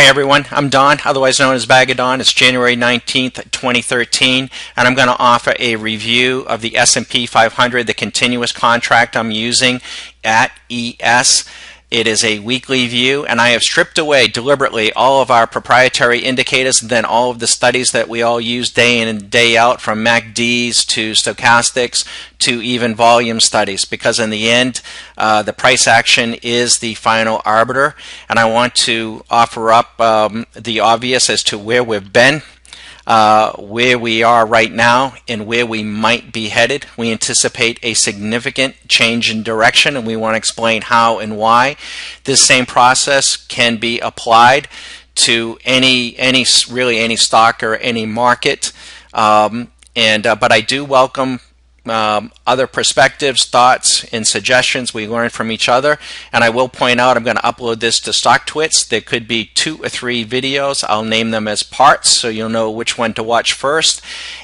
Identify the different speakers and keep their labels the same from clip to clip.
Speaker 1: Hi everyone, I'm Don, otherwise known as Bagger Don. It's January 19th, 2013, and I'm going to offer a review of the S&P 500, the continuous contract I'm using at ES. It is a weekly view, and I have stripped away deliberately all of our proprietary indicators and then all of the studies that we all use day in and day out, from MACDs to stochastics to even volume studies, because in the end the price action is the final arbiter. And I want to offer up the obvious as to where we've been, where we are right now, and where we might be headed. We anticipate a significant change in direction, and we want to explain how and why. This same process can be applied to any stock or any market, but I do welcome other perspectives, thoughts, and suggestions. We learn from each other, and I will point out I'm going to upload this to StockTwits. There could be 2 or 3 videos. I'll name them as parts so you'll know which one to watch first,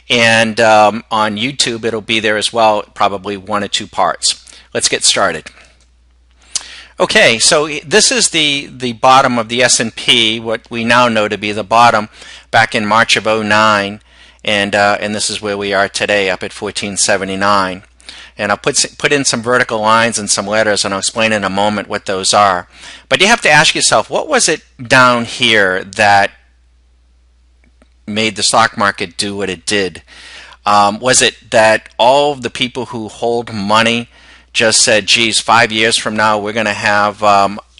Speaker 1: and on YouTube it'll be there as well, probably 1 or 2 parts. Let's get started. Okay, so this is the bottom of the S&P, what we now know to be the bottom back in March of 09. And this is where we are today, up at 1479. And I'll put in some vertical lines and some letters, and I'll explain in a moment what those are. But you have to ask yourself, what was it down here that made the stock market do what it did? Was it that all of the people who hold money just said, geez, 5 years from now we're going to have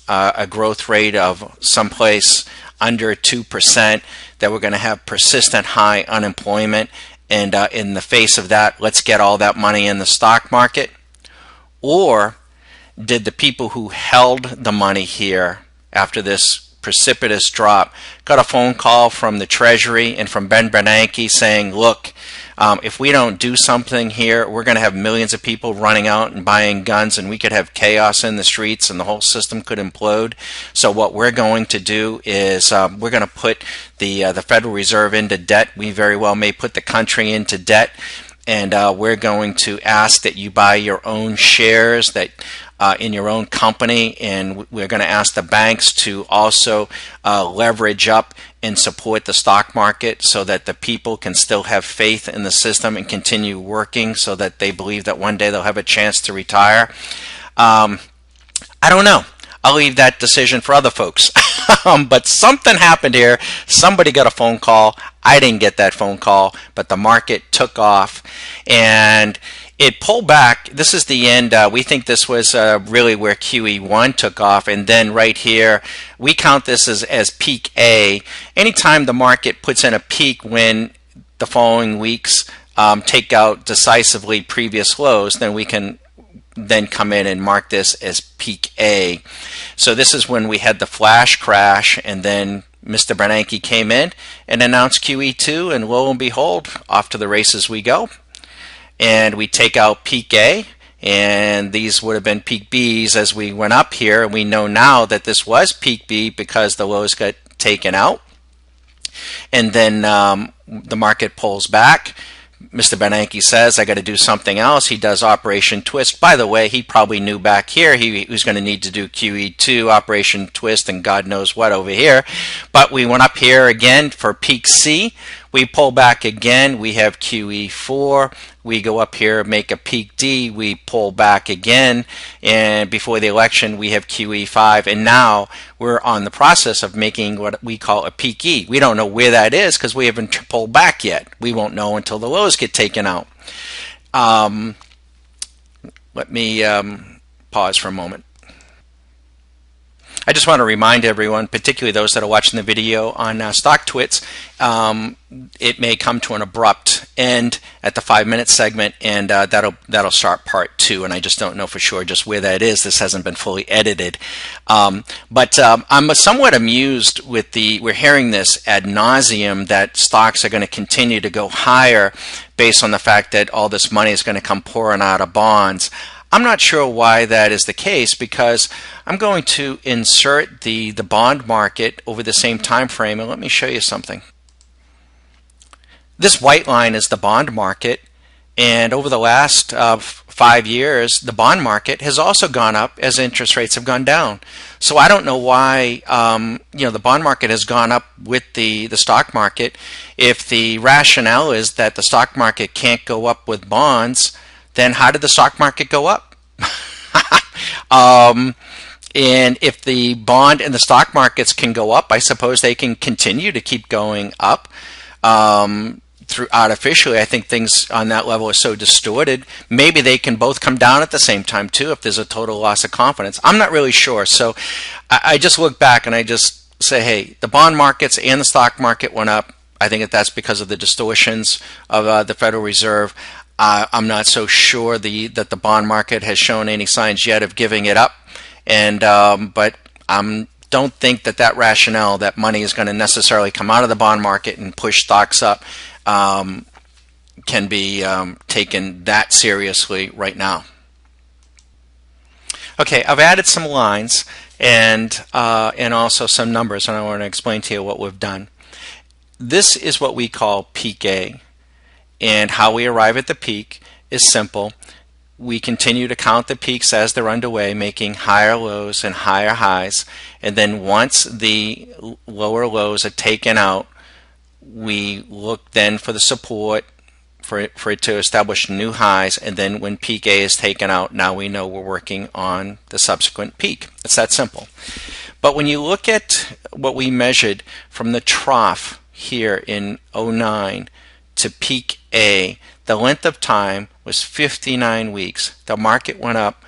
Speaker 1: a growth rate of someplace under 2%, that we're going to have persistent high unemployment, and in the face of that, let's get all that money in the stock market? Or did the people who held the money here after this precipitous drop got a phone call from the Treasury and from Ben Bernanke saying, look, if we don't do something here, we're going to have millions of people running out and buying guns, and we could have chaos in the streets and the whole system could implode. So what we're going to do is we're going to put the Federal Reserve into debt. We very well may put the country into debt, and we're going to ask that you buy your own shares that in your own company, and we're going to ask the banks to also leverage up and support the stock market so that the people can still have faith in the system and continue working, so that they believe that one day they'll have a chance to retire. I don't know. I'll leave that decision for other folks. But something happened here. Somebody got a phone call. I didn't get that phone call, but the market took off and it pulled back. This is the end. We think this was really where QE1 took off, and then right here we count this as peak A. Anytime the market puts in a peak when the following weeks take out decisively previous lows, then we can then come in and mark this as peak A. So this is when we had the flash crash, and then Mr. Bernanke came in and announced QE2, and lo and behold, off to the races we go. And we take out peak A, and these would have been peak B's as we went up here, and we know now that this was peak B because the lows got taken out. And then the market pulls back. Mr. Bernanke says, I got to do something else. He does Operation Twist. By the way, he probably knew back here he was going to need to do QE2, Operation Twist, and God knows what over here. But we went up here again for peak C. We pull back again. We have QE4. We go up here, make a peak D. We pull back again. And before the election, we have QE5. And now we're on the process of making what we call a peak E. We don't know where that is because we haven't pulled back yet. We won't know until the lows get taken out. Let me pause for a moment. I just want to remind everyone, particularly those that are watching the video on StockTwits, it may come to an abrupt end at the 5-minute segment, and that'll start part 2, and I just don't know for sure just where that is. This hasn't been fully edited. But I'm somewhat amused with we're hearing this ad nauseum that stocks are going to continue to go higher based on the fact that all this money is going to come pouring out of bonds. I'm not sure why that is the case, because I'm going to insert the bond market over the same time frame, and let me show you something. This white line is the bond market, and over the last 5 years, the bond market has also gone up as interest rates have gone down. So I don't know why the bond market has gone up with the stock market. If the rationale is that the stock market can't go up with bonds, then how did the stock market go up? And if the bond and the stock markets can go up, I suppose they can continue to keep going up. Through artificially, I think things on that level are so distorted. Maybe they can both come down at the same time too if there's a total loss of confidence. I'm not really sure. So I just look back and I just say, hey, the bond markets and the stock market went up. I think that's because of the distortions of the Federal Reserve. I'm not so sure that the bond market has shown any signs yet of giving it up. And but I don't think that rationale that money is going to necessarily come out of the bond market and push stocks up can be taken that seriously right now. Okay, I've added some lines and also some numbers, and I want to explain to you what we've done. This is what we call peak A, and how we arrive at the peak is simple. We continue to count the peaks as they're underway, making higher lows and higher highs, and then once the lower lows are taken out, we look then for the support for it to establish new highs, and then when peak A is taken out, now we know we're working on the subsequent peak. It's that simple. But when you look at what we measured from the trough here in 09 to peak A, the length of time was 59 weeks. The market went up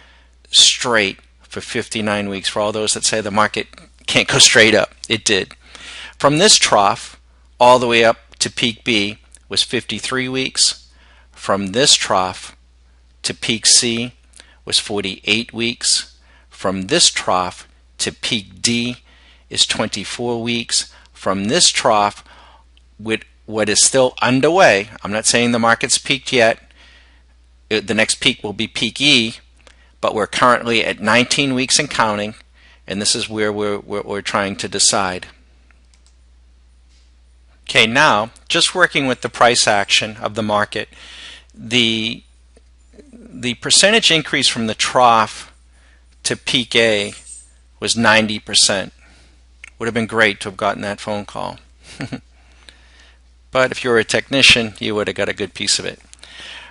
Speaker 1: straight for 59 weeks. For all those that say the market can't go straight up, it did. From this trough all the way up to peak B was 53 weeks. From this trough to peak C was 48 weeks. From this trough to peak D is 24 weeks. From this trough, with what is still underway, I'm not saying the market's peaked yet, the next peak will be peak E, but we're currently at 19 weeks and counting, and this is where we're trying to decide. Okay, now just working with the price action of the market, the percentage increase from the trough to peak A was 90%. Would have been great to have gotten that phone call. But if you were a technician, you would have got a good piece of it.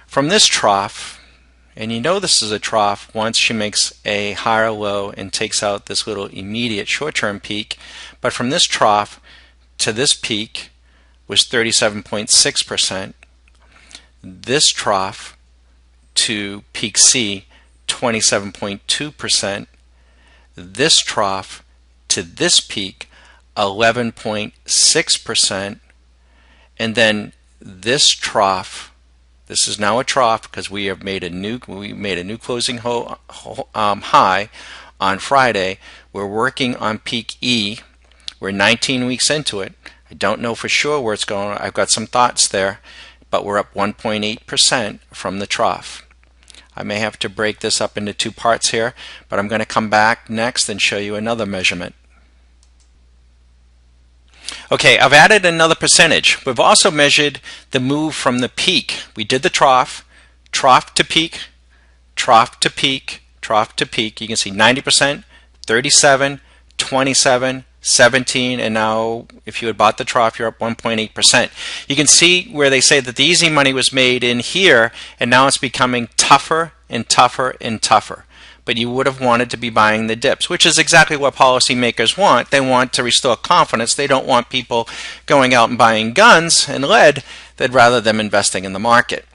Speaker 1: From this trough, and you know this is a trough once she makes a higher low and takes out this little immediate short-term peak, but from this trough to this peak was 37.6%. This trough to peak C, 27.2%. This trough to this peak, 11.6%. And then this trough, this is now a trough because we made a new closing high on Friday. We're working on peak E. We're 19 weeks into it. I don't know for sure where it's going. I've got some thoughts there, but we're up 1.8% from the trough. I may have to break this up into two parts here, but I'm going to come back next and show you another measurement. Okay, I've added another percentage. We've also measured the move from the peak. We did the trough to peak, trough to peak, trough to peak. You can see 90%, 37, 27, 17, and now if you had bought the trough, you're up 1.8%. You can see where they say that the easy money was made in here, and now it's becoming tougher and tougher and tougher. But you would have wanted to be buying the dips, which is exactly what policymakers want. They want to restore confidence. They don't want people going out and buying guns and lead. They'd rather them investing in the market.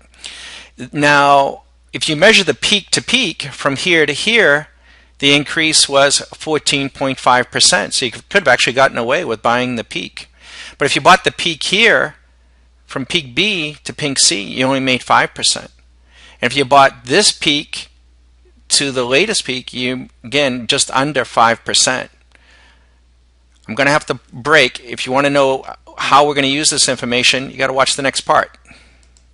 Speaker 1: Now, if you measure the peak to peak from here to here, the increase was 14.5%. So you could have actually gotten away with buying the peak. But if you bought the peak here, from peak B to peak C, you only made 5%. And if you bought this peak to the latest peak, you again just under 5%. I'm going to have to break. If you want to know how we're going to use this information, you got to watch the next part.